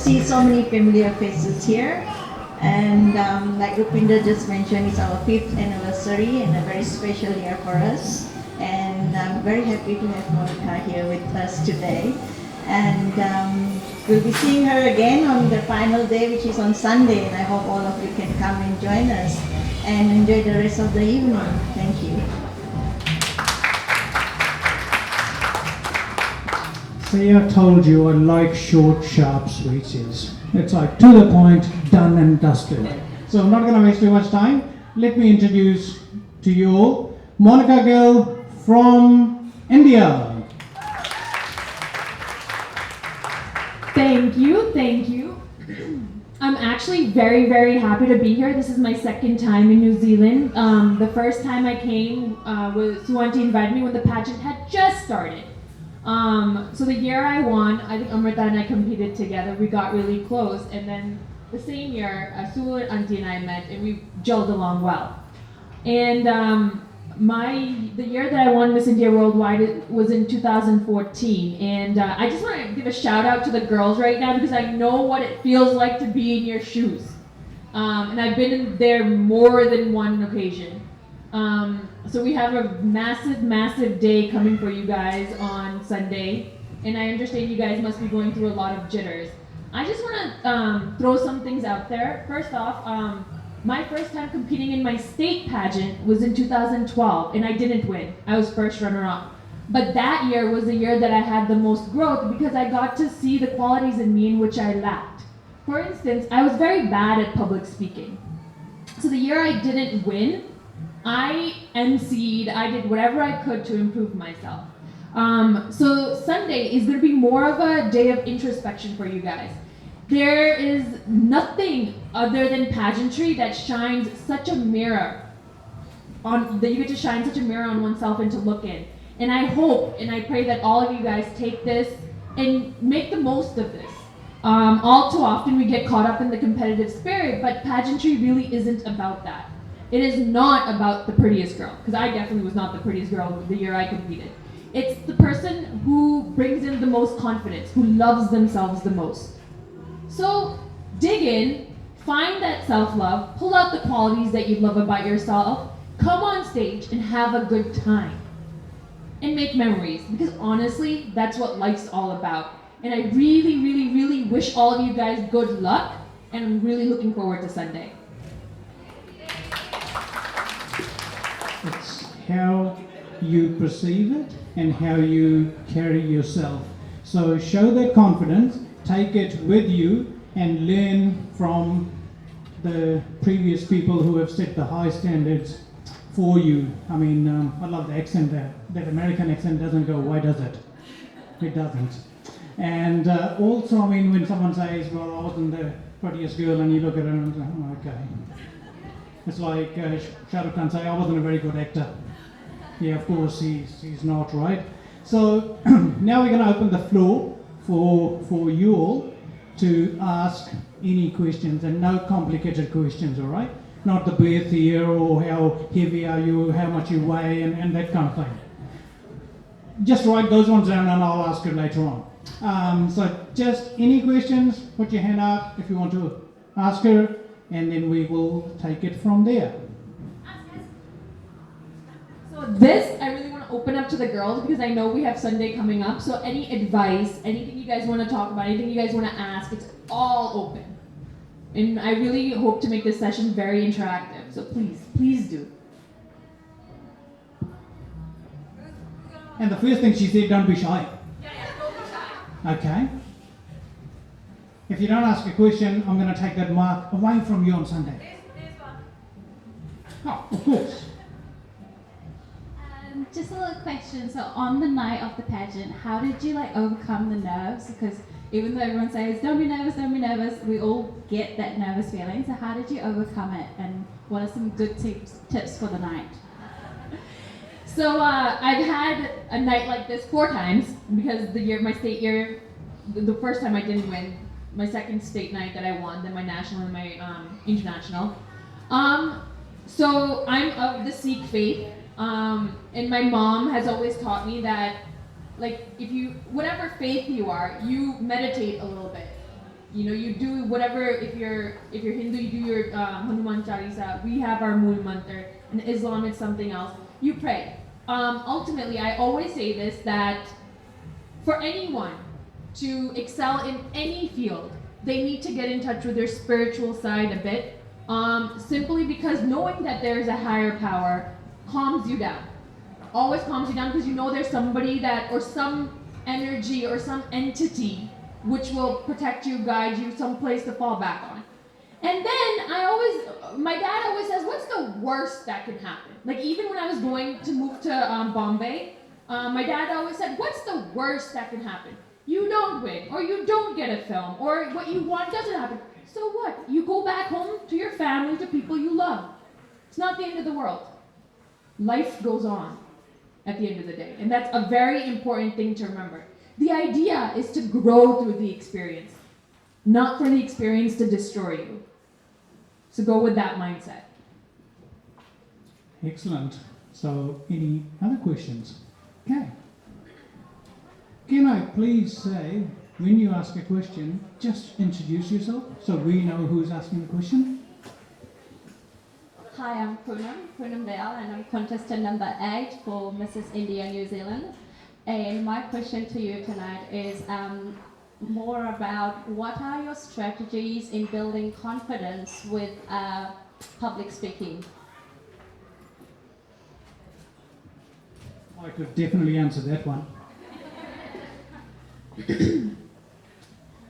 see so many familiar faces here. And like Rupinder just mentioned, it's our 5th anniversary and a very special year for us. And I'm very happy to have Monica here with us today. And we'll be seeing her again on the final day, which is on Sunday. And I hope all of you can come and join us and enjoy the rest of the evening. Thank you. See, I told you I like short, sharp speeches. It's like to the point, done and dusted. So I'm not going to waste too much time. Let me introduce to you all Monica Gill from India. Thank you. I'm actually very, very happy to be here. This is my second time in New Zealand. The first time I came was Suwanti invited me when the pageant had just started. So the year I won, I think Amrita and I competed together. We got really close, and then the same year, Sulu, Auntie, and I met, and we gelled along well. And the year that I won Miss India Worldwide was in 2014, and I just want to give a shout out to the girls right now because I know what it feels like to be in your shoes, and I've been in there more than one occasion. So we have a massive day coming for you guys on Sunday, and I understand you guys must be going through a lot of jitters. I just want to throw some things out there. First off, my first time competing in my state pageant was in 2012, and I didn't win. I was first runner-up. But that year was the year that I had the most growth because I got to see the qualities in me in which I lacked. For instance, I was very bad at public speaking. So the year I didn't win, I emceed, I did whatever I could to improve myself. So Sunday is going to be more of a day of introspection for you guys. There is nothing other than pageantry that shines such a mirror on, that you get to shine such a mirror on oneself and to look in. And I hope and I pray that all of you guys take this and make the most of this. All too often we get caught up in the competitive spirit, but pageantry really isn't about that. It is not about the prettiest girl, because I definitely was not the prettiest girl the year I competed. It's the person who brings in the most confidence, who loves themselves the most. So dig in, find that self-love, pull out the qualities that you love about yourself, come on stage and have a good time. And make memories, because honestly, that's what life's all about. And I really wish all of you guys good luck, and I'm really looking forward to Sunday. It's how you perceive it and how you carry yourself. So show that confidence, take it with you, and learn from the previous people who have set the high standards for you. I mean, I love the accent there. That American accent doesn't go away, does it? It doesn't. And also, I mean, when someone says, well, I wasn't the prettiest girl, and you look at her and say, oh, okay. It's like Shah Rukh Khan say, I wasn't a very good actor. Yeah, of course, he's not, right? So now we're going to open the floor for you all to ask any questions, and no complicated questions, all right? Not the birth year or how heavy are you, how much you weigh, and that kind of thing. Just write those ones down and I'll ask you later on. So just any questions, put your hand up if you want to ask her, and then we will take it from there. So this, I really want to open up to the girls because I know we have Sunday coming up. So any advice, anything you guys want to talk about, anything you guys want to ask, it's all open. And I really hope to make this session very interactive. So please do. And the first thing she said, don't be shy. Yeah, don't be shy. Okay? If you don't ask a question, I'm going to take that mark away from you on Sunday. There's one. Oh, of course. Just a little question. So on the night of the pageant, how did you overcome the nerves? Because even though everyone says, don't be nervous, we all get that nervous feeling. So how did you overcome it? And what are some good tips for the night? So I've had a night like this 4 times because my state year, the first time I didn't win, my second state night that I won, then my national and my international. So I'm of the Sikh faith, and my mom has always taught me that, whatever faith you are, you meditate a little bit. You do whatever. If you're Hindu, you do your Hanuman Chalisa. We have our Mool Mantar. In Islam, it's something else. You pray. Ultimately, I always say this, that for anyone to excel in any field, they need to get in touch with their spiritual side a bit. Simply because knowing that there's a higher power calms you down. Always calms you down, because you know there's somebody or some energy or some entity which will protect you, guide you, some place to fall back on. And then my dad always says, what's the worst that can happen? Like, even when I was going to move to Bombay, my dad always said, what's the worst that can happen? You don't win, or you don't get a film, or what you want doesn't happen. So what? You go back home to your family, to people you love. It's not the end of the world. Life goes on at the end of the day. And that's a very important thing to remember. The idea is to grow through the experience, not for the experience to destroy you. So go with that mindset. Excellent. So, any other questions? Okay. Can I please say, when you ask a question, just introduce yourself so we know who's asking the question? Hi, I'm Poonam Dale, and I'm contestant number 8 for Mrs. India New Zealand. And my question to you tonight is more about what are your strategies in building confidence with public speaking? I could definitely answer that one.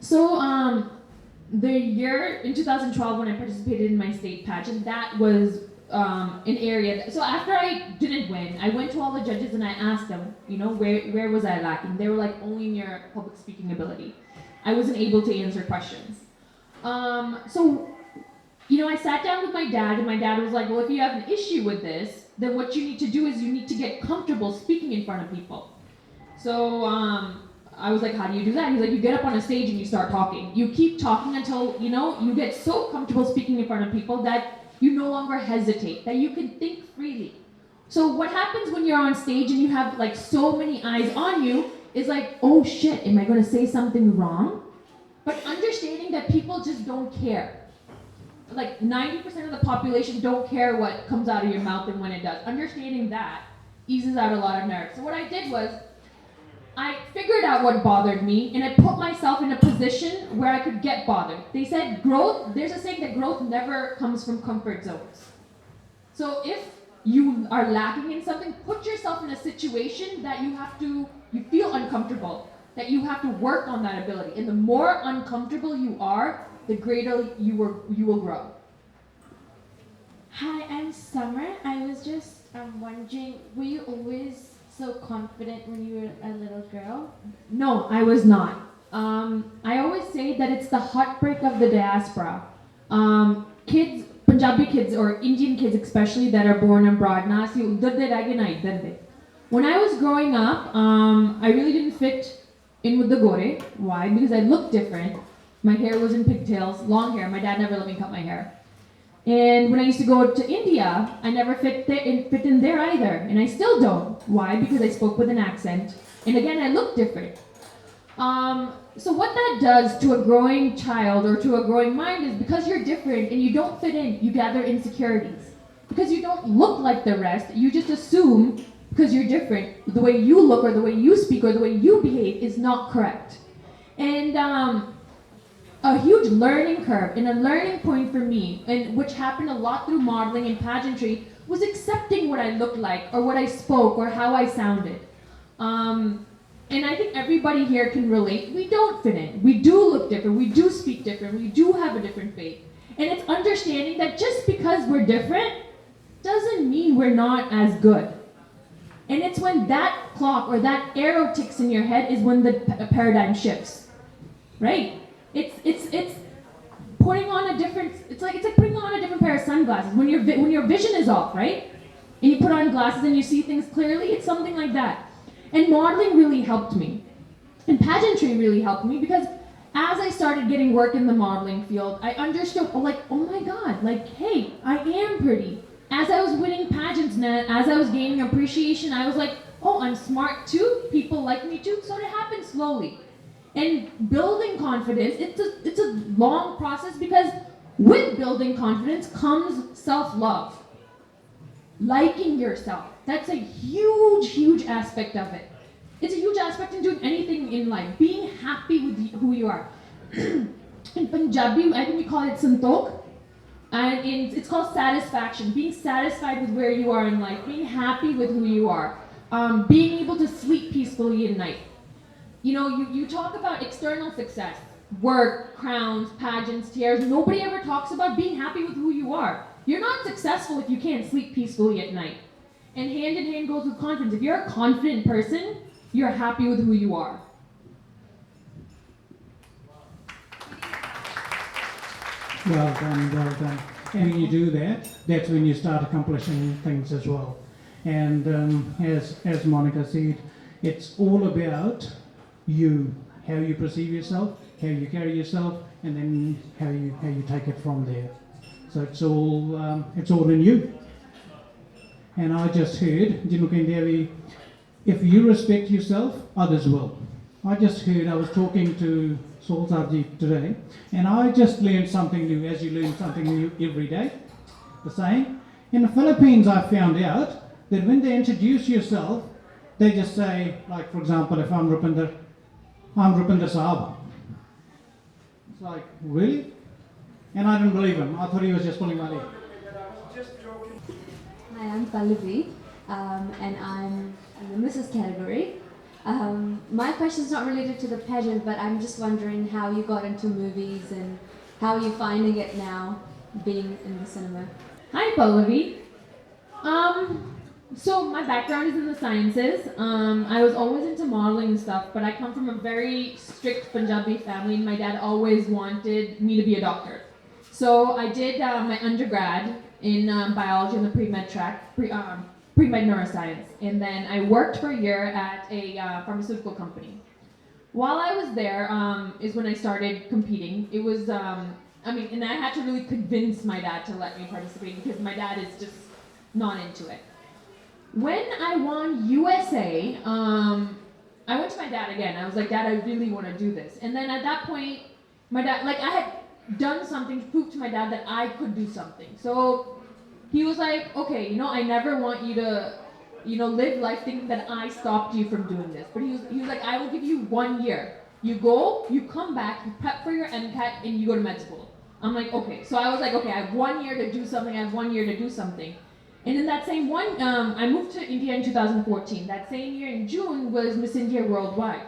So, the year in 2012 when I participated in my state pageant, that was an area. So after I didn't win, I went to all the judges and I asked them, where was I lacking? They were like, only in your public speaking ability. I wasn't able to answer questions. So, I sat down with my dad, and my dad was like, well, if you have an issue with this, then what you need to do is you need to get comfortable speaking in front of people. So, I was like, how do you do that? He's like, you get up on a stage and you start talking. You keep talking until, you get so comfortable speaking in front of people that you no longer hesitate, that you can think freely. So what happens when you're on stage and you have like so many eyes on you is like, oh shit, am I going to say something wrong? But understanding that people just don't care. Like 90% of the population don't care what comes out of your mouth and when it does. Understanding that eases out a lot of nerves. So what I did was, I figured out what bothered me, and I put myself in a position where I could get bothered. They said there's a saying that growth never comes from comfort zones. So if you are lacking in something, put yourself in a situation that you feel uncomfortable, that you have to work on that ability. And the more uncomfortable you are, the greater you will grow. Hi, I'm Summer. I was just wondering, were you always so confident when you were a little girl? No, I was not. I always say that it's the heartbreak of the diaspora. Kids, Punjabi kids or Indian kids especially that are born abroad, when I was growing up, I really didn't fit in with the gore. Why? Because I looked different. My hair was in pigtails, long hair. My dad never let me cut my hair. And when I used to go to India, I never fit in there either. And I still don't. Why? Because I spoke with an accent. And again, I look different. So what that does to a growing child or to a growing mind is, because you're different and you don't fit in, you gather insecurities. Because you don't look like the rest, you just assume because you're different, the way you look or the way you speak or the way you behave is not correct. And a huge learning curve and a learning point for me, and which happened a lot through modeling and pageantry, was accepting what I looked like or what I spoke or how I sounded. And I think everybody here can relate. We don't fit in. We do look different. We do speak different. We do have a different faith. And it's understanding that just because we're different doesn't mean we're not as good. And it's when that clock or that arrow ticks in your head is when the paradigm shifts, right? It's putting on a different. It's like putting on a different pair of sunglasses when your vision is off, right? And you put on glasses and you see things clearly. It's something like that. And modeling really helped me, and pageantry really helped me, because as I started getting work in the modeling field, I understood, oh my God, hey, I am pretty. As I was winning pageants and as I was gaining appreciation, I was like, oh, I'm smart too. People like me too. So it happened slowly. And building confidence, it's a long process because with building confidence comes self-love. Liking yourself. That's a huge, huge aspect of it. It's a huge aspect in doing anything in life. Being happy with who you are. In Punjabi, I think we call it santok. And it's called satisfaction. Being satisfied with where you are in life. Being happy with who you are. Being able to sleep peacefully at night. You know, you talk about external success. Work, crowns, pageants, tiaras. Nobody ever talks about being happy with who you are. You're not successful if you can't sleep peacefully at night. And hand in hand goes with confidence. If you're a confident person, you're happy with who you are. Well done, well done. And when you do that, that's when you start accomplishing things as well. And as Monica said, it's all about you, how you perceive yourself, how you carry yourself, and then how you take it from there. So it's all in you. And I just heard, if you respect yourself, others will. I just heard, I was talking to Saul Sarjeet today, and I just learned something new, as you learn something new every day, the saying. In the Philippines, I found out that when they introduce yourself, they just say, like for example, if I'm Rupinder Sahaba. It's like, really? And I didn't believe him. I thought he was just pulling my leg. Hi, I'm Pallavi, and I'm in the Mrs. category. My question is not related to the pageant, but I'm just wondering how you got into movies and how you're finding it now, being in the cinema. Hi, Pallavi. So my background is in the sciences. I was always into modeling and stuff, but I come from a very strict Punjabi family, and my dad always wanted me to be a doctor. So I did my undergrad in biology in the pre-med track, pre-med neuroscience, and then I worked for a year at a pharmaceutical company. While I was there is when I started competing. It was, and I had to really convince my dad to let me participate because my dad is just not into it. When I won USA, I went to my dad again. I was like, Dad, I really want to do this. And then at that point, my dad, I had done something to prove to my dad that I could do something. So he was like, okay, I never want you to, live life thinking that I stopped you from doing this. But he was like, I will give you 1 year. You go, you come back, you prep for your MCAT, and you go to med school. I'm like, okay. So I was like, okay, I have 1 year to do something. I have 1 year to do something. And in that same one, I moved to India in 2014. That same year in June was Miss India Worldwide.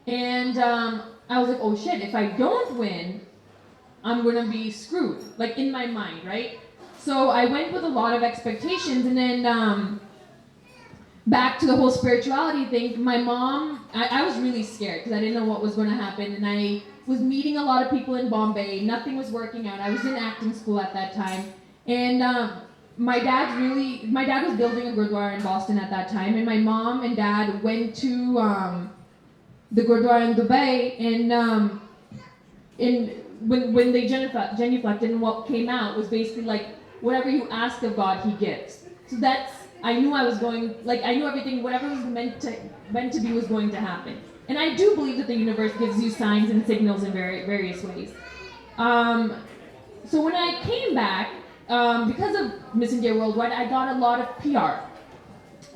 And I was like, oh shit, if I don't win, I'm gonna be screwed, in my mind, right? So I went with a lot of expectations, and then back to the whole spirituality thing, my mom, I was really scared because I didn't know what was gonna happen, and I was meeting a lot of people in Bombay. Nothing was working out. I was in acting school at that time. And my dad was building a gurdwara in Boston at that time, and my mom and dad went to the gurdwara in Dubai, and when they genuflected, and what came out was basically whatever you ask of God, He gives. So I knew I was going, I knew everything, whatever was meant to be was going to happen. And I do believe that the universe gives you signs and signals in various ways. So when I came back, because of Miss India Worldwide, I got a lot of PR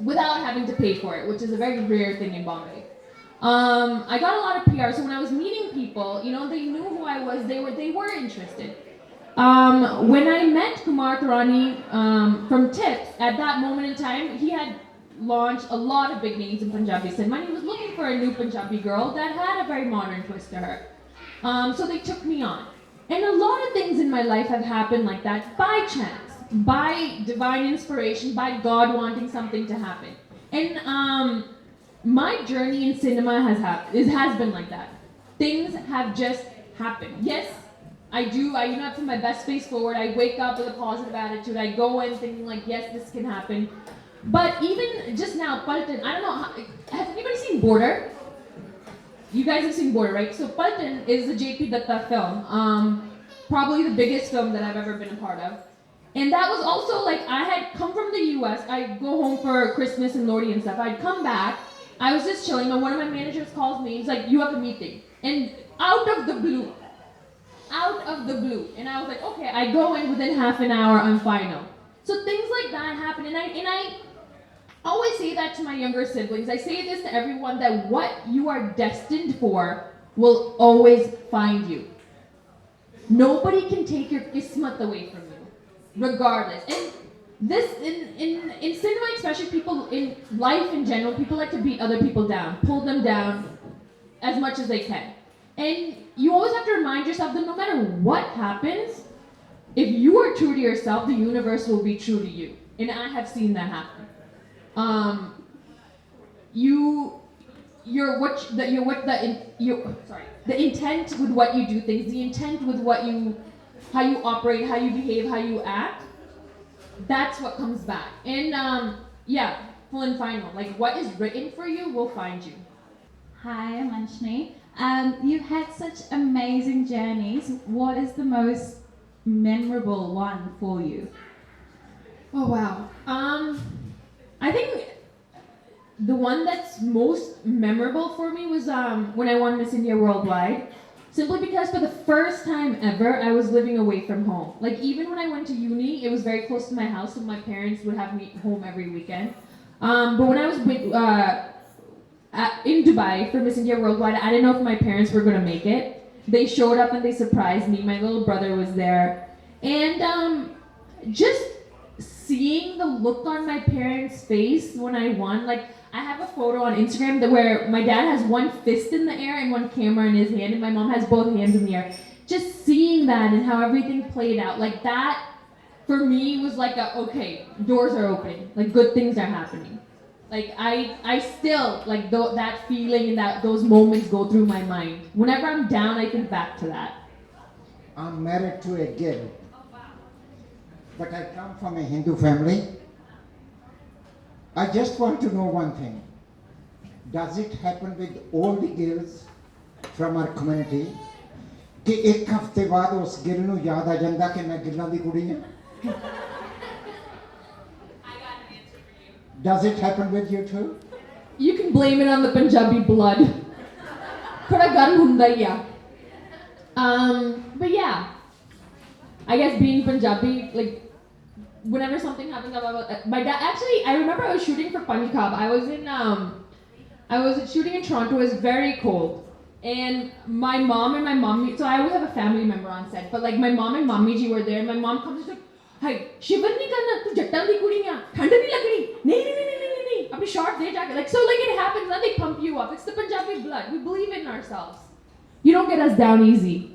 without having to pay for it, which is a very rare thing in Bombay. I got a lot of PR, so when I was meeting people, they knew who I was, they were interested. When I met Kumar Tarani from Tips, at that moment in time, he had launched a lot of big names in Punjabi cinema, and he was looking for a new Punjabi girl that had a very modern twist to her. So they took me on. And a lot of things in my life have happened like that by chance, by divine inspiration, by God wanting something to happen. And my journey in cinema has been like that. Things have just happened. Yes, I put my best face forward. I wake up with a positive attitude. I go in thinking yes, this can happen. But even just now, Paltan, I don't know, has anybody seen Border? You guys have seen Border, right? So Paltan is the J.P. Datta film, probably the biggest film that I've ever been a part of. And that was also I had come from the US, I go home for Christmas and Lodi and stuff. I'd come back, I was just chilling, and one of my managers calls me, he's like, you have a meeting. And out of the blue, and I was like, okay, I go in within half an hour, I'm final. So things like that happen, and I always say that to my younger siblings. I say this to everyone, that what you are destined for will always find you. Nobody can take your kismat away from you, regardless. And this, in cinema especially, people, in life in general, people like to beat other people down, pull them down as much as they can. And you always have to remind yourself that no matter what happens, if you are true to yourself, the universe will be true to you. And I have seen that happen. The intent with what you do things, the intent with how you operate, how you behave, how you act, that's what comes back. And full and final, like what is written for you will find you. Hi, I'm Anshni. You've had such amazing journeys. What is the most memorable one for you? Oh wow. I think the one that's most memorable for me was when I won Miss India Worldwide. Simply because for the first time ever, I was living away from home. Like even when I went to uni, it was very close to my house, so my parents would have me home every weekend. But when I was in Dubai for Miss India Worldwide, I didn't know if my parents were gonna make it. They showed up and they surprised me. My little brother was there, and just seeing the look on my parents' face when I won, like I have a photo on Instagram where my dad has one fist in the air and one camera in his hand, and my mom has both hands in the air. Just seeing that and how everything played out, like that, for me was like okay, doors are open, like good things are happening. Like I still like that feeling and those moments go through my mind. Whenever I'm down, I think back to that. I'm married to a Gill, but I come from a Hindu family. I just want to know one thing. Does it happen with all the Gills from our community कि एक हफ्ते बाद उस गिल नू याद आ जांदा कि मैं गिल्लां दी कुड़ी हां? Does it happen with you too? You can blame it on the Punjabi blood. Thora gan hunda hi a. But yeah, I guess being Punjabi, like whenever something happens about my dad. Actually, I remember I was shooting for Punjab. I was shooting in Toronto. It was very cold, and my mom and my mommy. So I always have a family member on set, but like my mom and mommy ji were there. And my mom comes like, "Hi, shiver nahi karna. Tu jattan di kudi hai. Thand nahi lagni. Nahi. Apni shot de jaake." Like so, like it happens. Then they pump you up. It's the Punjabi blood. We believe in ourselves. You don't get us down easy.